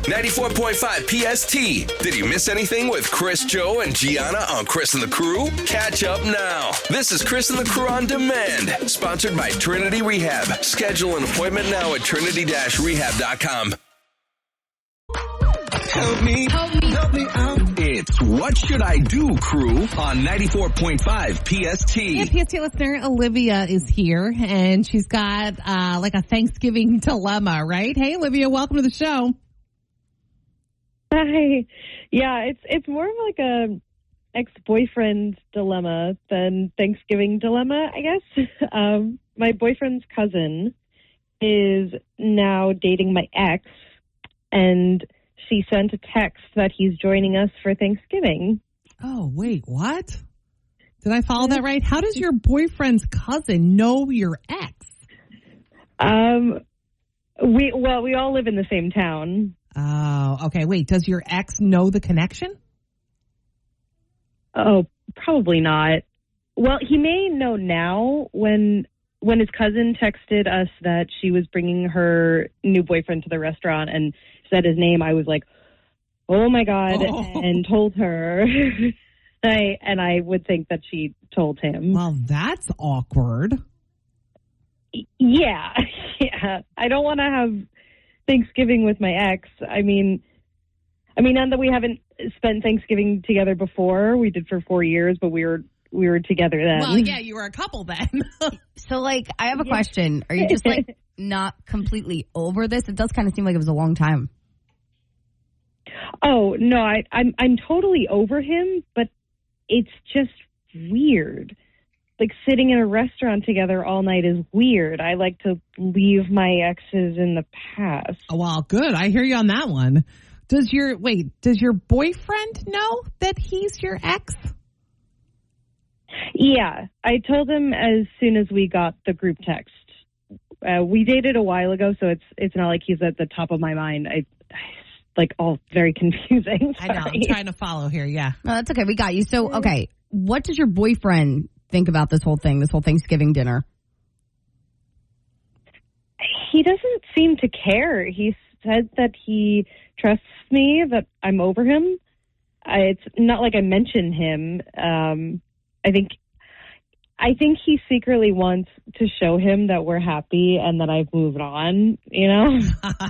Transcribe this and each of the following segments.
94.5 PST. Did you miss anything with Chris, Joe, and Gianna on Chris and the Crew? Catch up now. This is Chris and the Crew on Demand, sponsored by Trinity Rehab. Schedule an appointment now at trinity-rehab.com. Help me out. It's What Should I Do, Crew, on 94.5 PST. Yeah, PST listener Olivia is here, and she's got like a Thanksgiving dilemma, right? Hey, Olivia, welcome to the show. Hi. Yeah, it's more of like a ex-boyfriend dilemma than Thanksgiving dilemma, I guess. My boyfriend's cousin is now dating my ex, and she sent a text that he's joining us for Thanksgiving. Oh, wait, what? Did I follow that right? How does your boyfriend's cousin know your ex? We all live in the same town. Oh, okay. Wait, does your ex know the connection? Oh, probably not. Well, he may know now. When his cousin texted us that she was bringing her new boyfriend to the restaurant and said his name, I was like, oh my God, and told her. I would think that she told him. Well, that's awkward. Yeah. I don't want to have Thanksgiving with my ex. I mean, not that we haven't spent Thanksgiving together before. We did for 4 years, but we were together then. Well, yeah, you were a couple then. So, I have a question. Are you just, not completely over this? It does kind of seem like it was a long time. Oh, no, I'm totally over him, but it's just weird. Like, sitting in a restaurant together all night is weird. I like to leave my exes in the past. Oh, well, good. I hear you on that one. Does your boyfriend know that he's your ex? Yeah, I told him as soon as we got the group text. We dated a while ago, so it's not like he's at the top of my mind. All very confusing. Sorry. I know. I'm trying to follow here. Yeah. No, that's okay. We got you. So, okay, what does your boyfriend think about this whole thing, this whole Thanksgiving dinner? He doesn't seem to care. He said that he trusts me, that I'm over him. It's not like I mentioned him. I think he secretly wants to show him that we're happy and that I've moved on, you know?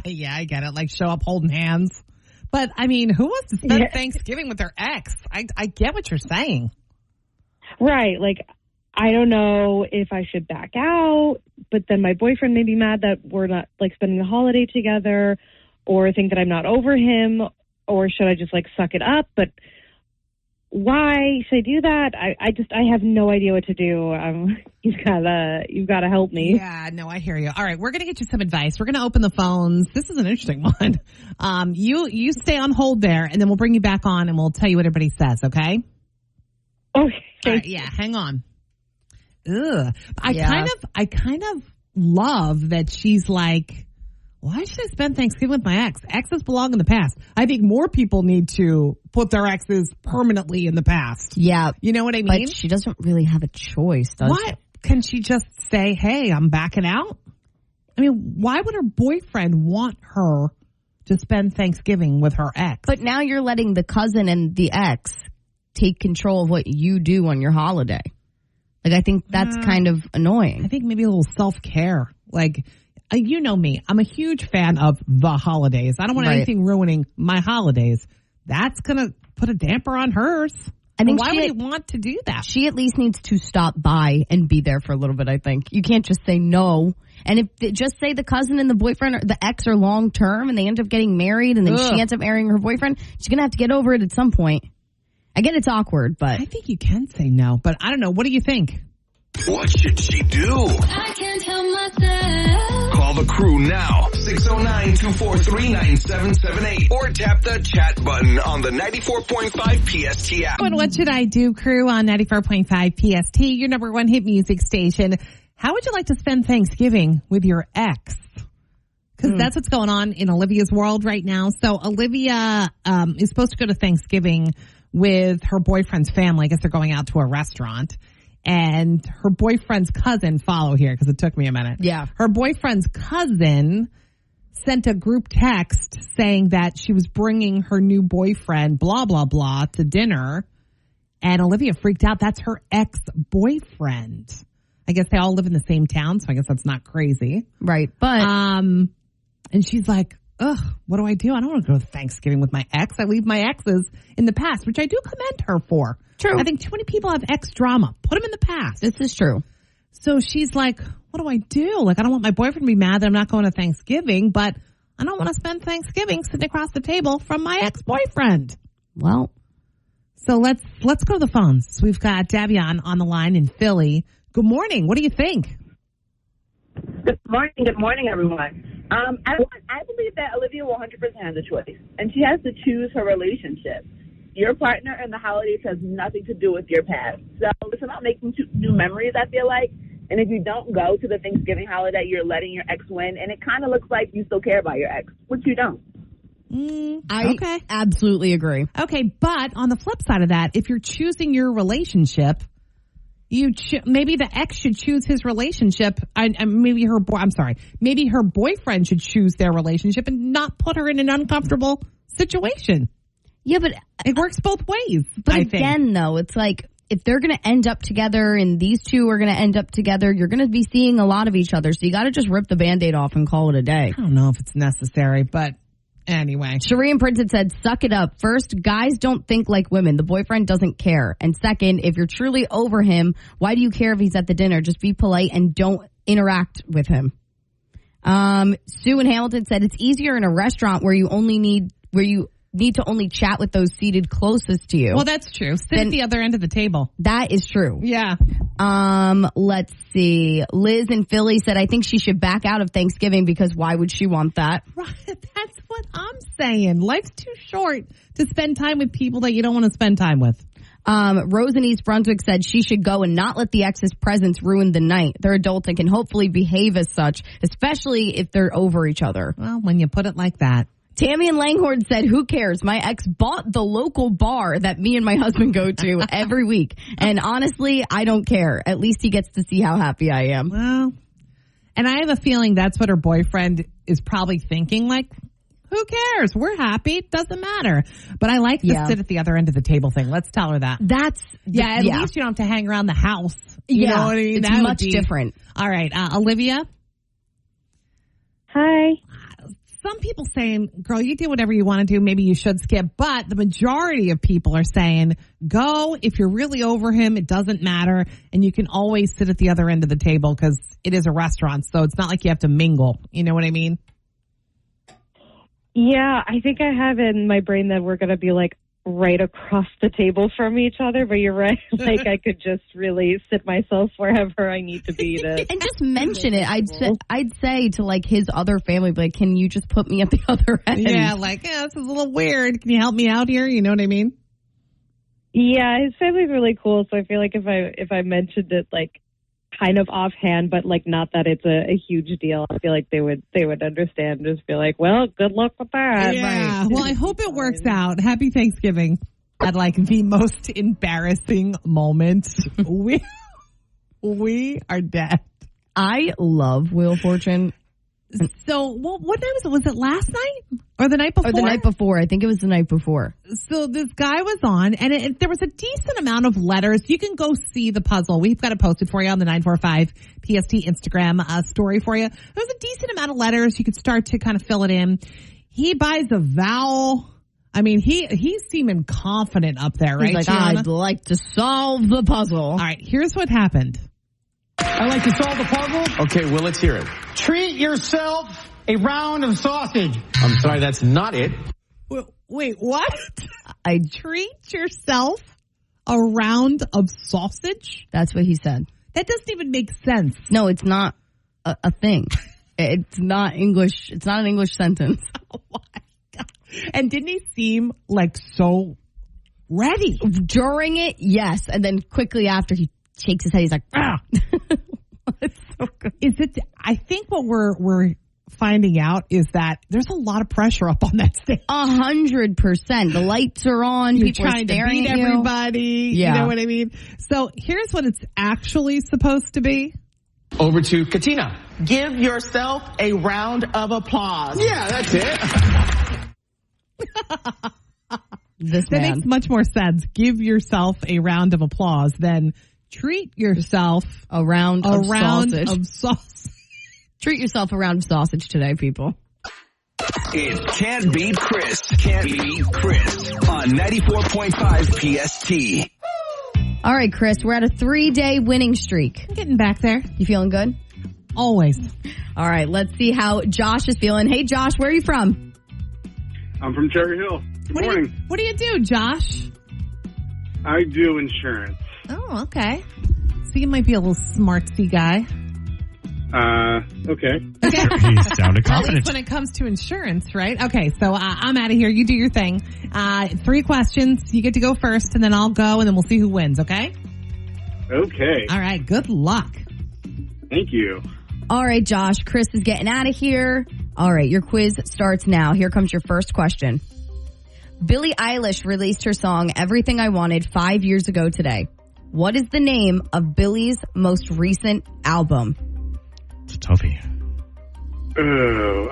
Yeah, I get it. Like, show up holding hands. But, I mean, who wants to spend Thanksgiving with their ex? I get what you're saying. Right. Like, I don't know if I should back out, but then my boyfriend may be mad that we're not, spending the holiday together, or think that I'm not over him, or should I just, suck it up? But why should I do that? I have no idea what to do. You've got to help me. Yeah, no, I hear you. All right, we're going to get you some advice. We're going to open the phones. This is an interesting one. You stay on hold there, and then we'll bring you back on, and we'll tell you what everybody says, okay? Okay. All right, yeah, hang on. Ugh. I kind of love that she's like, why should I spend Thanksgiving with my ex? Exes belong in the past. I think more people need to put their exes permanently in the past. Yeah. You know what I mean? But she doesn't really have a choice, does she? Can she just say, hey, I'm backing out? I mean, why would her boyfriend want her to spend Thanksgiving with her ex? But now you're letting the cousin and the ex take control of what you do on your holiday. I think that's kind of annoying. I think maybe a little self-care. You know me. I'm a huge fan of the holidays. I don't want anything ruining my holidays. That's going to put a damper on hers. I think why would he want to do that? She at least needs to stop by and be there for a little bit, I think. You can't just say no. And if just say the cousin and the boyfriend or the ex are long term and they end up getting married and then she ends up marrying her boyfriend, she's going to have to get over it at some point. I get it's awkward, but I think you can say no, but I don't know. What do you think? What should she do? I can't help myself. Call the crew now, 609-243-9778, or tap the chat button on the 94.5 PST app. And what should I do, crew, on 94.5 PST, your number one hit music station? How would you like to spend Thanksgiving with your ex? Because that's what's going on in Olivia's world right now. So Olivia is supposed to go to Thanksgiving with her boyfriend's family. I guess they're going out to a restaurant. And her boyfriend's cousin, follow here because it took me a minute. Yeah. Her boyfriend's cousin sent a group text saying that she was bringing her new boyfriend, blah, blah, blah, to dinner. And Olivia freaked out. That's her ex-boyfriend. I guess they all live in the same town, so I guess that's not crazy. Right. But and she's like, ugh, what do? I don't want to go to Thanksgiving with my ex. I leave my exes in the past, which I do commend her for. True. I think too many people have ex drama. Put them in the past. this is true. So she's like, what do I do? Like, I don't want my boyfriend to be mad that I'm not going to Thanksgiving, but I don't want to spend Thanksgiving sitting across the table from my ex-boyfriend. Well, so let's go to the phones. We've got Davion on the line in Philly. Good morning. What do you think? Good morning, everyone. I believe that Olivia 100% has a choice, and she has to choose her relationship. Your partner and the holidays has nothing to do with your past. So it's about making new memories, I feel like. And if you don't go to the Thanksgiving holiday, you're letting your ex win, and it kind of looks like you still care about your ex, which you don't. I absolutely agree. Okay, but on the flip side of that, if you're choosing your relationship, maybe the ex should choose his relationship. Maybe her boyfriend should choose their relationship and not put her in an uncomfortable situation. Yeah, but it works both ways. But again, though, it's like if they're going to end up together and these two are going to end up together, you're going to be seeing a lot of each other. So you got to just rip the Band-Aid off and call it a day. I don't know if it's necessary, but anyway. Cherie and Prince had said, suck it up. First, guys don't think like women. The boyfriend doesn't care. And second, if you're truly over him, why do you care if he's at the dinner? Just be polite and don't interact with him. Sue in Hamilton said, it's easier in a restaurant where you need to only chat with those seated closest to you. Well, that's true. Sit at the other end of the table. That is true. Yeah. Let's see. Liz in Philly said, I think she should back out of Thanksgiving because why would she want that? Right. That's what I'm saying. Life's too short to spend time with people that you don't want to spend time with. Rose in East Brunswick said she should go and not let the ex's presence ruin the night. They're adults and can hopefully behave as such, especially if they're over each other. Well, when you put it like that. Tammy and Langhorn said, who cares? My ex bought the local bar that me and my husband go to every week. And honestly, I don't care. At least he gets to see how happy I am. Well, and I have a feeling that's what her boyfriend is probably thinking. Like, who cares? We're happy. Doesn't matter. But I like the sit at the other end of the table thing. Let's tell her that. At least you don't have to hang around the house. You know what I mean? It's much different. All right. Olivia? Hi. Some people saying, girl, you do whatever you want to do. Maybe you should skip. But the majority of people are saying, go. If you're really over him, it doesn't matter. And you can always sit at the other end of the table because it is a restaurant. So it's not like you have to mingle. You know what I mean? Yeah, I think I have in my brain that we're going to be like right across the table from each other. But you're right. Like I could just really sit myself wherever I need to be. And just mention it. I'd say to like his other family, like, can you just put me at the other end? Yeah, like, this is a little weird. Can you help me out here? You know what I mean? Yeah, his family's really cool. So I feel like if I mentioned it like kind of offhand, but like not that it's a huge deal, I feel like they would understand. Just be like, well, good luck with that. Yeah. Right. Well, I hope it works out. Happy Thanksgiving. At like the most embarrassing moment, we are dead. I love Wheel of Fortune. So, what night was it? Was it last night or the night before? Or the night before. I think it was the night before. So this guy was on, and there was a decent amount of letters. You can go see the puzzle. We've got it posted for you on the 945 PST Instagram story for you. There was a decent amount of letters. You could start to kind of fill it in. He buys a vowel. I mean, he's seeming confident up there, right? He's like, Gianna? I'd like to solve the puzzle. All right, here's what happened. I'd like to solve the puzzle. Okay, well, let's hear it. Treat yourself a round of sausage. I'm sorry, that's not it. Wait, what? I treat yourself a round of sausage? That's what he said. That doesn't even make sense. No, it's not a thing. It's not English. It's not an English sentence. Oh my God. And didn't he seem like so ready? During it, yes. And then quickly after he shakes his head, he's like, ah. It's so good. I think what we're finding out is that there's a lot of pressure up on that stage. 100%. The lights are on. You're people trying are staring to beat at you. everybody. Yeah. You know what I mean? So here's what it's actually supposed to be. Over to Katina. Give yourself a round of applause. Yeah, that's it. This That man. makes much more sense. Give yourself a round of applause than treat yourself A round of sausage. of sausage. Treat yourself a round of sausage today, people. It can't beat Chris. Can't beat Chris on 94.5 PST. All right, Chris, we're at a 3-day winning streak. I'm getting back there. You feeling good? Always. All right, let's see how Josh is feeling. Hey, Josh, where are you from? I'm from Cherry Hill. Good morning. What do you do, Josh? I do insurance. Oh, okay. So you might be a little smartsy guy. Okay. He sounded At least confident. when it comes to insurance, right? Okay, so I'm out of here. You do your thing. 3 questions. You get to go first, and then I'll go, and then we'll see who wins, okay? Okay. All right, good luck. Thank you. All right, Josh, Chris is getting out of here. All right, your quiz starts now. Here comes your first question. Billie Eilish released her song Everything I Wanted 5 years ago today. What is the name of Billie's most recent album? It's a toughie. Oh,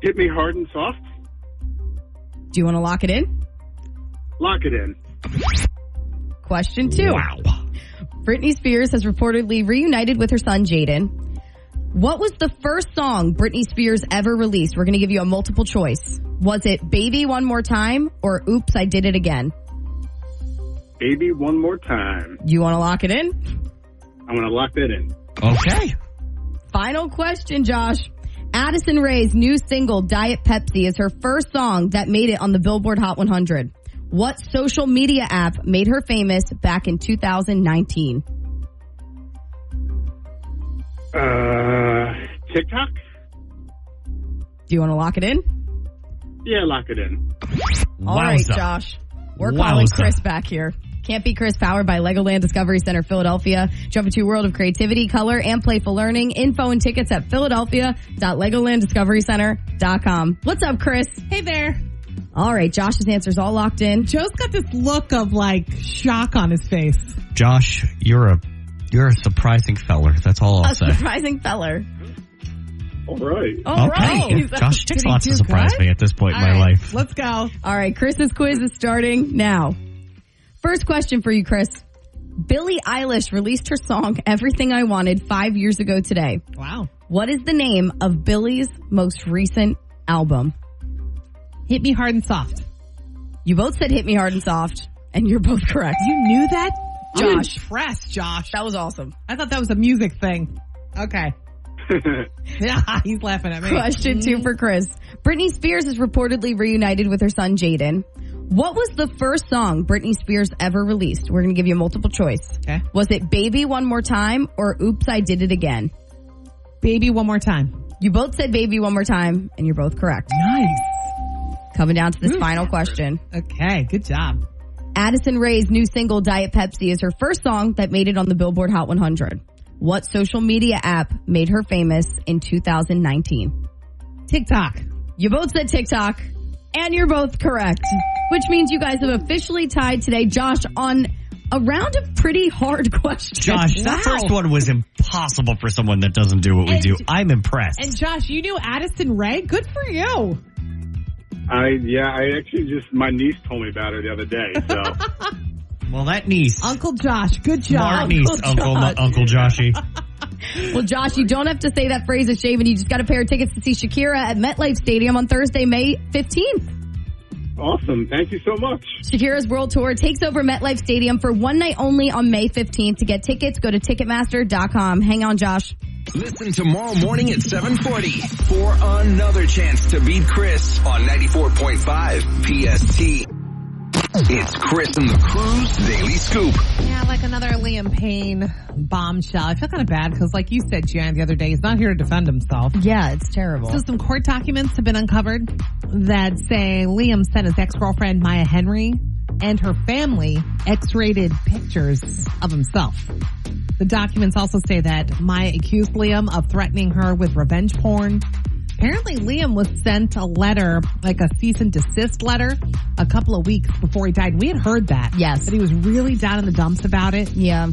hit me hard and soft. Do you want to lock it in? Lock it in. Question 2. Wow. Britney Spears has reportedly reunited with her son, Jaden. What was the first song Britney Spears ever released? We're going to give you a multiple choice. Was it Baby One More Time or Oops, I Did It Again? Baby, one more time. You want to lock it in? I'm going to lock that in. Okay. Final question, Josh. Addison Rae's new single, Diet Pepsi, is her first song that made it on the Billboard Hot 100. What social media app made her famous back in 2019? TikTok? Do you want to lock it in? Yeah, lock it in. All right, Wowza. Josh. We're calling Wowza. Chris back here. Can't Be Chris, powered by Legoland Discovery Center, Philadelphia. Jump into a world of creativity, color, and playful learning. Info and tickets at philadelphia.legolanddiscoverycenter.com. What's up, Chris? Hey there. All right, Josh's answer's all locked in. Joe's got this look of like shock on his face. Josh, you're a surprising feller. That's all I'll A say. surprising feller. All right. All Okay. right. Josh takes Did he lots to do surprise good? me at this point in All my right, life. let's go. All right, Chris's quiz is starting now. First question for you, Chris. Billie Eilish released her song Everything I Wanted 5 years ago today. Wow. What is the name of Billie's most recent album? Hit me hard and soft. You both said Hit Me Hard and Soft, and you're both correct. You knew that? I'm Josh. impressed, Josh. That was awesome. I thought that was a music thing. Okay. Yeah, he's laughing at me. Question 2 for Chris. Britney Spears is reportedly reunited with her son, Jaden. What was the first song Britney Spears ever released? We're going to give you a multiple choice. Okay. Was it Baby One More Time or Oops, I Did It Again? Baby, one more time. You both said Baby One More Time, and you're both correct. Nice. Coming down to this Ooh. final question. Okay, good job. Addison Rae's new single, Diet Pepsi, is her first song that made it on the Billboard Hot 100. What social media app made her famous in 2019? TikTok. You both said TikTok, and you're both correct, which means you guys have officially tied today, Josh, on a round of pretty hard questions. Josh, that first one was impossible for someone that doesn't do what we do. I'm impressed. And Josh, you knew Addison Rae? Good for you. I actually my niece told me about her the other day, so. Well, that niece. Uncle Josh, good job. Smart niece, Uncle Joshy. Well, Josh, you don't have to say that phrase is shaven. You just got a pair of tickets to see Shakira at MetLife Stadium on Thursday, May 15th. Awesome. Thank you so much. Shakira's World Tour takes over MetLife Stadium for one night only on May 15th. To get tickets, go to Ticketmaster.com. Hang on, Josh. Listen tomorrow morning at 7:40 for another chance to beat Chris on 94.5 PST. It's Chris and the Crew's Daily Scoop. Yeah, like another Liam Payne bombshell. I feel kind of bad because, like you said, Jan, the other day, he's not here to defend himself. Yeah, it's terrible. So some court documents have been uncovered that say Liam sent his ex-girlfriend Maya Henry and her family X-rated pictures of himself. The documents also say that Maya accused Liam of threatening her with revenge porn. Apparently, Liam was sent a letter, like a cease and desist letter, a couple of weeks before he died. We had heard that. Yes. But he was really down in the dumps about it. Yeah.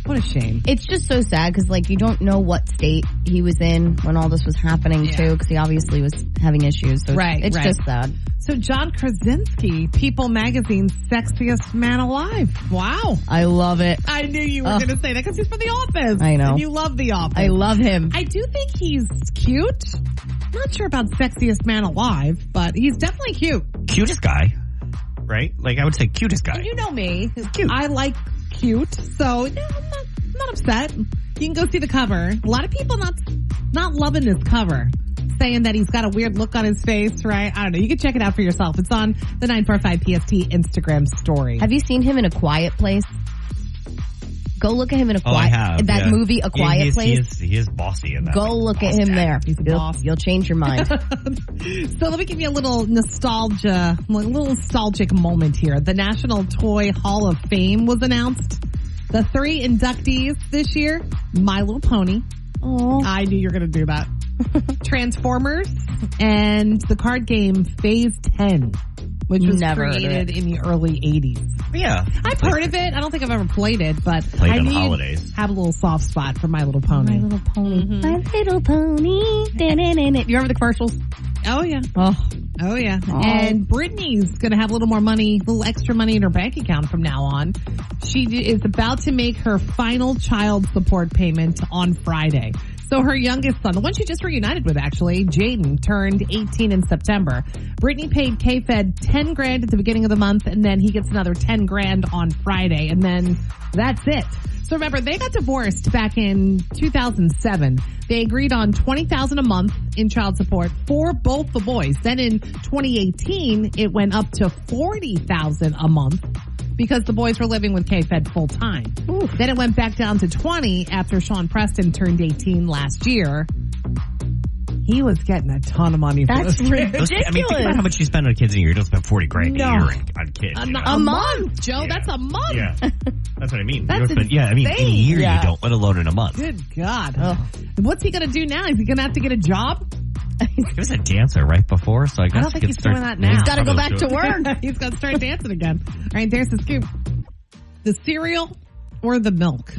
What a shame. It's just so sad because, like, you don't know what state he was in when all this was happening, too, because he obviously was having issues. So it's just sad. So John Krasinski, People Magazine's sexiest man alive. Wow. I love it. I knew you were going to say that because he's from The Office. I know. And you love The Office. I love him. I do think he's cute. Not sure about sexiest man alive, but he's definitely cute. Cutest guy, right? Like, I would say cutest guy. And you know me. He's cute. I like cute, so I'm not upset. You can go see the cover. A lot of people not loving this cover, saying that he's got a weird look on his face, right? I don't know. You can check it out for yourself. It's on the 945 PST Instagram story. Have you seen him in A Quiet Place? Go look at him in I have. That movie, A Quiet Place. He is bossy in that. Go look at him there. He's a boss. You'll change your mind. So let me give you a little nostalgic moment here. The National Toy Hall of Fame was announced. The 3 inductees this year: My Little Pony. Oh, I knew you were going to do that. Transformers and the card game Phase 10, which was created in the early 80s. Yeah. I've heard of it. I don't think I've ever played it, but played on holidays. Have a little soft spot for My Little Pony. My Little Pony. Mm-hmm. My Little Pony. Do you remember the commercials? Oh, yeah. Oh, yeah. Oh. And Brittany's going to have a little more money, a little extra money in her bank account from now on. She is about to make her final child support payment on Friday. So her youngest son, the one she just reunited with actually, Jaden, turned 18 in September. Brittany paid K-Fed $10,000 at the beginning of the month, and then he gets another $10,000 on Friday, and then that's it. So remember, they got divorced back in 2007. They agreed on $20,000 a month in child support for both the boys. Then in 2018, it went up to $40,000 a month because the boys were living with K-Fed full time. Then it went back down to 20 after Sean Preston turned 18 last year. He was getting a ton of money for this trip. Ridiculous. I mean, think about how much you spend on kids a year. You don't spend $40,000 a year on kids. A month, Joe. Yeah. That's a month. Yeah, that's what I mean. That's in a year you don't, let alone in a month. Good God. What's he going to do now? Is he going to have to get a job? He was a dancer right before, so I guess I don't think he's doing that now. He's got to go back to work. He's got to start dancing again. All right, there's the scoop. The cereal or the milk?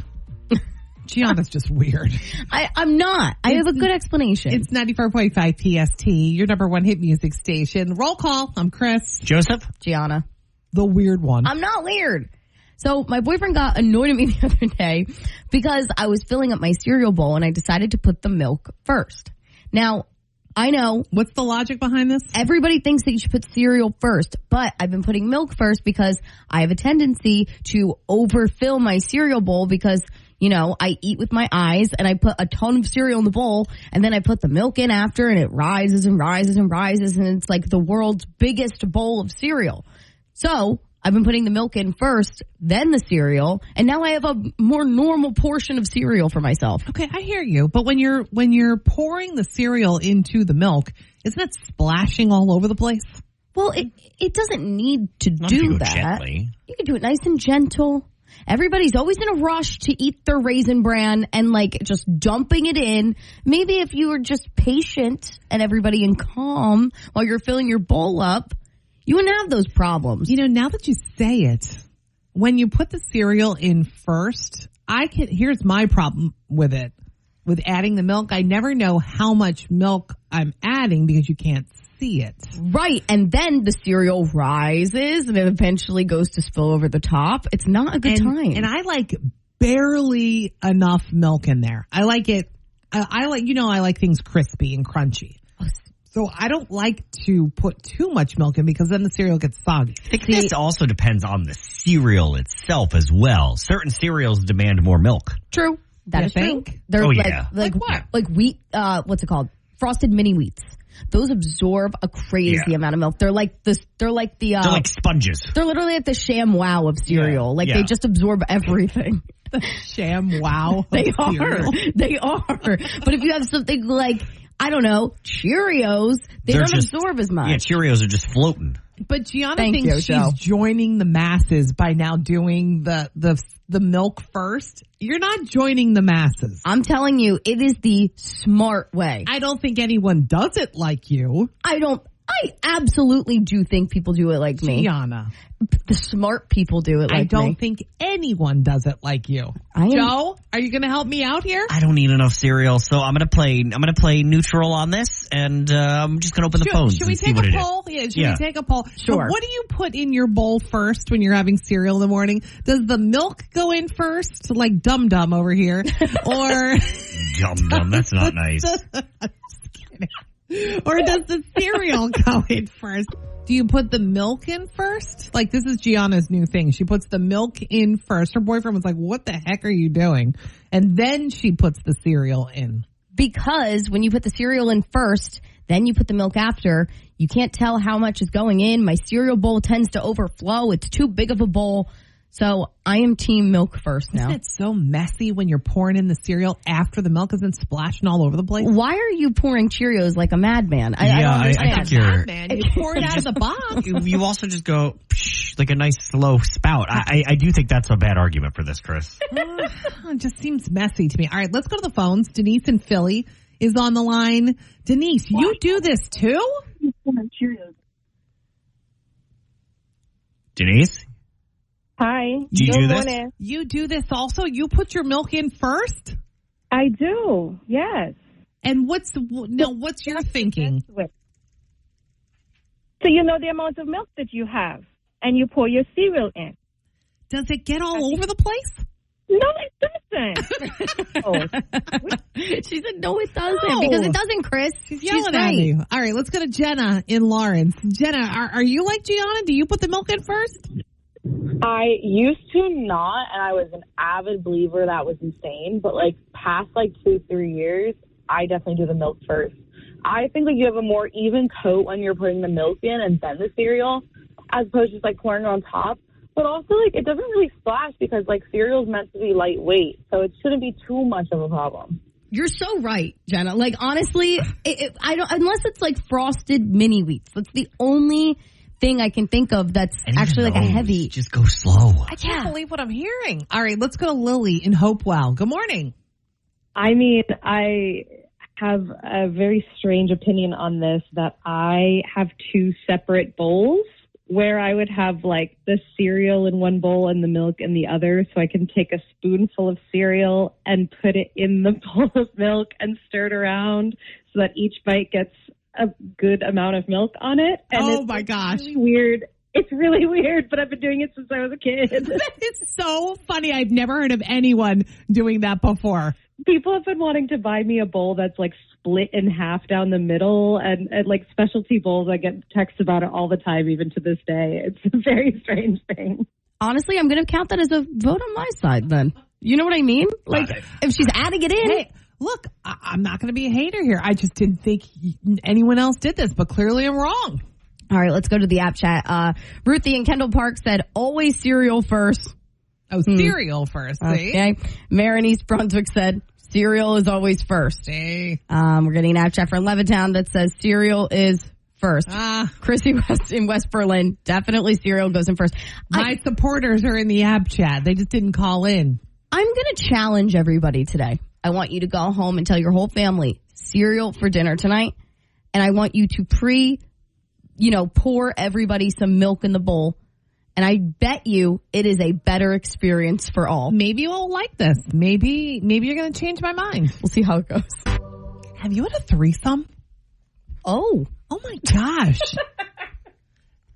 Gianna's just weird. I'm not. I have a good explanation. It's 94.5 PST, your number one hit music station. Roll call. I'm Chris. Joseph. Gianna. The weird one. I'm not weird. So my boyfriend got annoyed at me the other day because I was filling up my cereal bowl and I decided to put the milk first. Now, I know. What's the logic behind this? Everybody thinks that you should put cereal first, but I've been putting milk first because I have a tendency to overfill my cereal bowl because, you know, I eat with my eyes and I put a ton of cereal in the bowl and then I put the milk in after and it rises and rises and rises and it's like the world's biggest bowl of cereal. So I've been putting the milk in first, then the cereal, and now I have a more normal portion of cereal for myself. Okay, I hear you. But when you're pouring the cereal into the milk, isn't it splashing all over the place? Well, it doesn't need to do that. Gently. You can do it nice and gentle. Everybody's always in a rush to eat their Raisin Bran and like just dumping it in. Maybe if you were just patient and everybody and calm while you're filling your bowl up, you wouldn't have those problems. You know, now that you say it, when you put the cereal in first, here's my problem with it. With adding the milk, I never know how much milk I'm adding because you can't see it. Right. And then the cereal rises and it eventually goes to spill over the top. It's not a good time. And I like barely enough milk in there. I like it. I like things crispy and crunchy. So I don't like to put too much milk in because then the cereal gets soggy. I think this also depends on the cereal itself as well. Certain cereals demand more milk. True. That is true. They're like what? Like wheat, what's it called? Frosted mini wheats. Those absorb a crazy amount of milk. They're like they're like sponges. They're literally like the Sham Wow of cereal. They just absorb everything. The Sham Wow. They are. But if you have something like, I don't know, Cheerios, they don't absorb as much. Yeah, Cheerios are just floating. But Gianna thinks she's joining the masses by now doing the milk first. You're not joining the masses. I'm telling you, it is the smart way. I don't think anyone does it like you. I absolutely do think people do it like me. Gianna. The smart people do it like me. I don't think anyone does it like you. Joe, are you going to help me out here? I don't need enough cereal, so I'm gonna play neutral on this, and I'm just gonna open the phones. Should we and see take what a it poll? is. Yeah, should we take a poll? Sure. So what do you put in your bowl first when you're having cereal in the morning? Does the milk go in first, like Dum Dum over here, or Dum Dum? That's not nice. Or does the cereal go in first? Do you put the milk in first? Like, this is Gianna's new thing. She puts the milk in first. Her boyfriend was like, what the heck are you doing? And then she puts the cereal in. Because when you put the cereal in first, then you put the milk after, you can't tell how much is going in. My cereal bowl tends to overflow. It's too big of a bowl. So I am team milk first now. Isn't it so messy when you're pouring in the cereal after the milk has been splashing all over the place? Why are you pouring Cheerios like a madman? I don't understand. I think you're... Madman. You pour it out of the box. You also just go like a nice slow spout. I do think that's a bad argument for this, Chris. It just seems messy to me. All right, let's go to the phones. Denise in Philly is on the line. Denise, you do this too? Denise? Hi. Do you do this? You do this also? You put your milk in first? I do, yes. And what's your thinking? So you know the amount of milk that you have, and you pour your cereal in. Does it get all over the place? No, it doesn't. She said, no, it doesn't. Because it doesn't, Chris. She's yelling at me. All right, let's go to Jenna in Lawrence. Jenna, are you like Gianna? Do you put the milk in first? I used to not, and I was an avid believer that was insane. But like past like 2-3 years, I definitely do the milk first. I think like you have a more even coat when you're putting the milk in and then the cereal, as opposed to just like pouring it on top. But also like it doesn't really splash because like cereal is meant to be lightweight, so it shouldn't be too much of a problem. You're so right, Jenna. Like honestly, I don't unless it's like frosted mini wheats. That's the only thing I can think of that's actually like a heavy. Just go slow. I can't believe what I'm hearing. All right, let's go to Lily in Hopewell. Good morning. I mean, I have a very strange opinion on this, that I have two separate bowls where I would have like the cereal in one bowl and the milk in the other, so I can take a spoonful of cereal and put it in the bowl of milk and stir it around so that each bite gets a good amount of milk on it. And my gosh. Really weird. It's really weird, but I've been doing it since I was a kid. It's so funny. I've never heard of anyone doing that before. People have been wanting to buy me a bowl that's like split in half down the middle, and like specialty bowls. I get texts about it all the time, even to this day. It's a very strange thing. Honestly, I'm going to count that as a vote on my side then. You know what I mean? Like, if she's adding it in. Hey, look, I'm not going to be a hater here. I just didn't think anyone else did this, but clearly I'm wrong. All right, let's go to the app chat. Ruthie in Kendall Park said, always cereal first. Oh, cereal first, see? Okay. Mare in East Brunswick said, cereal is always first. See? We're getting an app chat from Levittown that says cereal is first. Chrissy West in West Berlin, definitely cereal goes in first. My supporters are in the app chat. They just didn't call in. I'm going to challenge everybody today. I want you to go home and tell your whole family cereal for dinner tonight. And I want you to pour everybody some milk in the bowl. And I bet you it is a better experience for all. Maybe you won't like this. Maybe you're going to change my mind. We'll see how it goes. Have you had a threesome? Oh my gosh.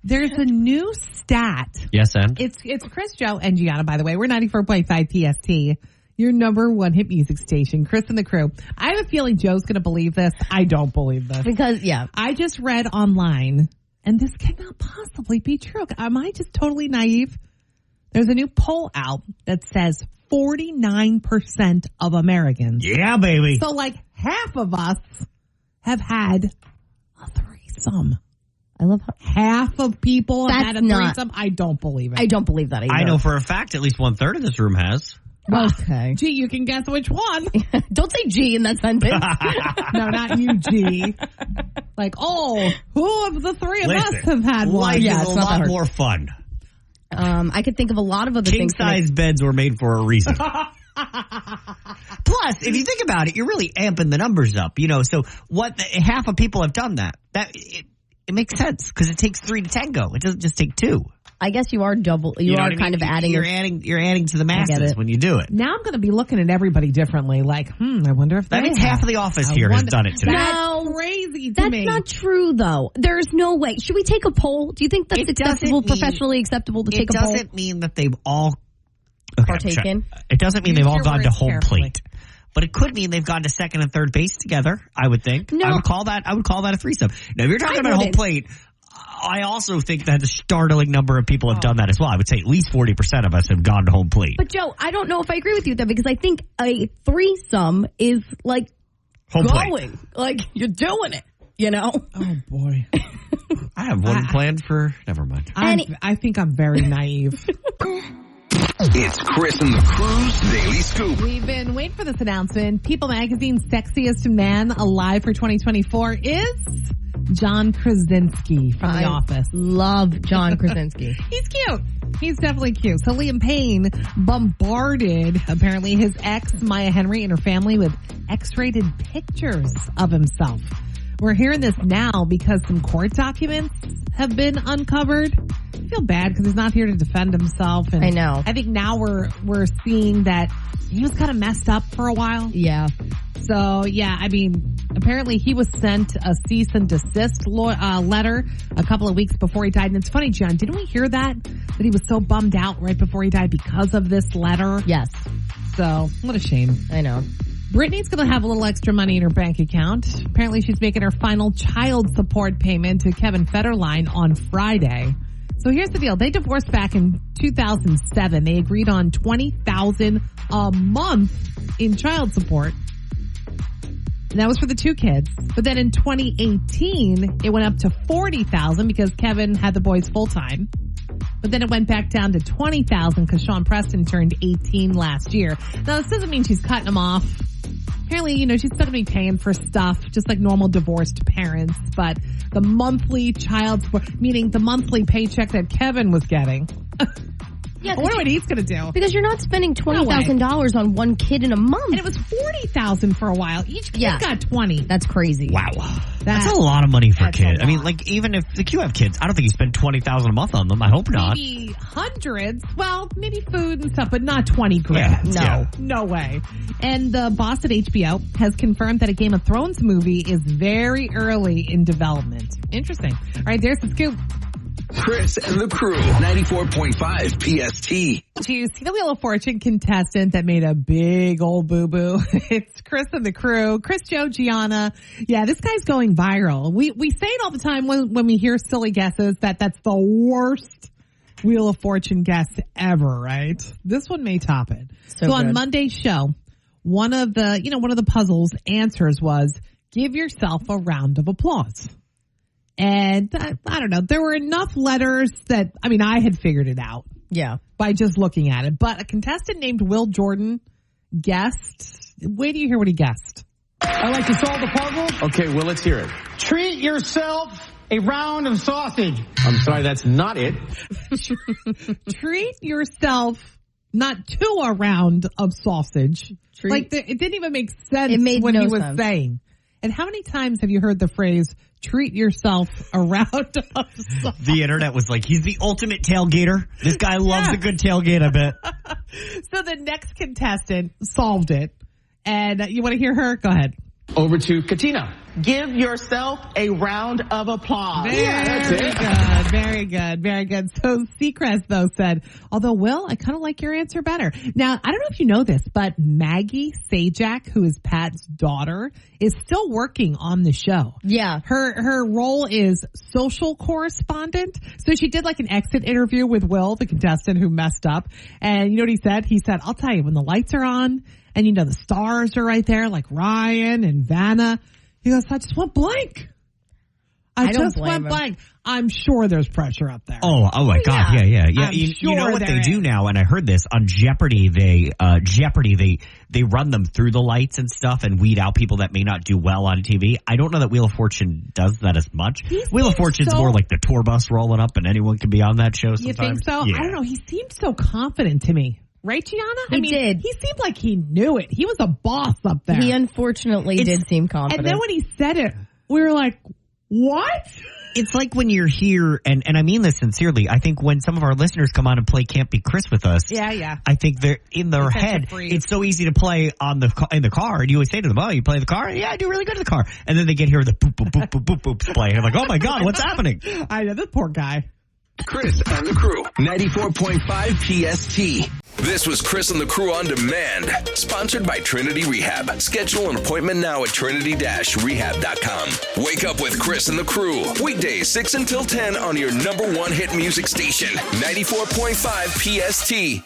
There's a new stat. Yes, and? It's Chris, Joe, and Gianna, by the way. We're 94.5 PST, your number one hit music station, Chris and the Crew. I have a feeling Joe's going to believe this. I don't believe this. Because, I just read online, and this cannot possibly be true. Am I just totally naive? There's a new poll out that says 49% of Americans. Yeah, baby. So like half of us have had a threesome. I love how half of people have had a threesome. I don't believe it. I don't believe that either. I know for a fact at least 1/3 of this room has. Okay. Gee, you can guess which one. Don't say G in that sentence. No, not you, G. Like, who of the three of us have had one? Life is a lot more fun. I could think of a lot of other things. King-size beds were made for a reason. Plus, if you think about it, you're really amping the numbers up. So half of people have done that. it makes sense because it takes 3 to tango. It doesn't just take 2. I guess you are double. You know are what I kind mean? of adding. You're adding to the masses when you do it. Now I'm going to be looking at everybody differently. Like, I wonder if that means half of the office here has done it today. That's crazy to me. That's not true, though. There's no way. Should we take a poll? Do you think that's professionally acceptable to take a poll? It doesn't mean that they've all partaken. It doesn't mean they've all gone to home carefully. plate. But it could mean they've gone to second and third base together, I would think. No. I would call that a threesome. Now, if you're talking about home plate, I also think that a startling number of people have done that as well. I would say at least 40% of us have gone to home plate. But Joe, I don't know if I agree with you though, because I think a threesome is like home going. Plate. Like you're doing it, you know? Oh boy. I have one planned for never mind. I think I'm very naive. It's Chris and the Crew's Daily Scoop. We've been waiting for this announcement. People Magazine's sexiest man alive for 2024 is John Krasinski from The Office. Love John Krasinski. He's cute. He's definitely cute. So Liam Payne bombarded, apparently, his ex, Maya Henry, and her family with X-rated pictures of himself. We're hearing this now because some court documents have been uncovered. I feel bad because he's not here to defend himself. And I know. I think now we're seeing that he was kind of messed up for a while. Yeah. So, yeah, I mean, apparently he was sent a cease and desist letter a couple of weeks before he died. And it's funny, John, didn't we hear that he was so bummed out right before he died because of this letter? Yes. So, what a shame. I know. Brittany's going to have a little extra money in her bank account. Apparently she's making her final child support payment to Kevin Federline on Friday. So here's the deal. They divorced back in 2007. They agreed on $20,000 a month in child support. And that was for the 2 kids. But then in 2018, it went up to $40,000 because Kevin had the boys full time. But then it went back down to $20,000 because Sean Preston turned 18 last year. Now, this doesn't mean she's cutting him off. Apparently, she's still going to be paying for stuff, just like normal divorced parents. But the monthly child support, meaning the monthly paycheck that Kevin was getting. Yeah, I wonder what he's going to do. Because you're not spending $20,000 on one kid in a month. And it was $40,000 for a while. Each kid got $20,000. That's crazy. Wow. That's a lot of money for a kid. A I mean, like, even if you have kids, I don't think you spend $20,000 a month on them. I hope not. Maybe hundreds. Well, maybe food and stuff, but not $20,000. Yeah, no way. And the boss at HBO has confirmed that a Game of Thrones movie is very early in development. Interesting. All right, there's the scoop. Chris and the Crew, 94.5 PST. Do you see the Wheel of Fortune contestant that made a big old boo-boo? It's Chris and the Crew. Chris, Joe, Gianna. Yeah, this guy's going viral. We say it all the time when we hear silly guesses that's the worst Wheel of Fortune guess ever, right? This one may top it. So on Monday's show, one of the puzzles answers was, give yourself a round of applause. And I don't know, there were enough letters that, I had figured it out. Yeah. By just looking at it. But a contestant named Will Jordan guessed. Wait till you hear what he guessed. I'd like to solve the puzzle. Okay, well, let's hear it. Treat yourself a round of sausage. I'm sorry, that's not it. Treat yourself not to a round of sausage. Like, it didn't even make sense when he was saying. And how many times have you heard the phrase, treat yourself a round of sausage? The internet was like, he's the ultimate tailgater. This guy loves a good tailgate, I bet. So the next contestant solved it. And you want to hear her? Go ahead. Over to Katina. Give yourself a round of applause. Very good. So Seacrest, though, said, although, Will, I kind of like your answer better. Now, I don't know if you know this, but Maggie Sajak, who is Pat's daughter, is still working on the show. Yeah. Her role is social correspondent. So she did like an exit interview with Will, the contestant who messed up. And you know what he said? He said, I'll tell you, when the lights are on and, the stars are right there, like Ryan and Vanna, he goes, I just went blank. I just went blank. I'm sure there's pressure up there. Oh my God. Yeah. You know what they do now, and I heard this on Jeopardy. They run them through the lights and stuff and weed out people that may not do well on TV. I don't know that Wheel of Fortune does that as much. Wheel of Fortune's more like the tour bus rolling up and anyone can be on that show sometimes. You think so? Yeah. I don't know. He seemed so confident to me. Right, Gianna? He did. He seemed like he knew it. He was a boss up there. He unfortunately did seem confident. And then when he said it, we were like, what? It's like when you're here, and I mean this sincerely, I think when some of our listeners come on and play Can't Be Chris with us, Yeah. I think they're in their head, it's so easy to play in the car, and you always say to them, oh, you play the car? Yeah, I do really good in the car. And then they get here with the boop, boop, boop, boop, boop, boop play. And I'm like, oh my God, what's happening? I know, this poor guy. Chris and the Crew, 94.5 PST. This was Chris and the Crew on Demand, sponsored by Trinity Rehab. Schedule an appointment now at trinity-rehab.com. Wake up with Chris and the Crew, weekdays 6 until 10 on your number one hit music station, 94.5 PST.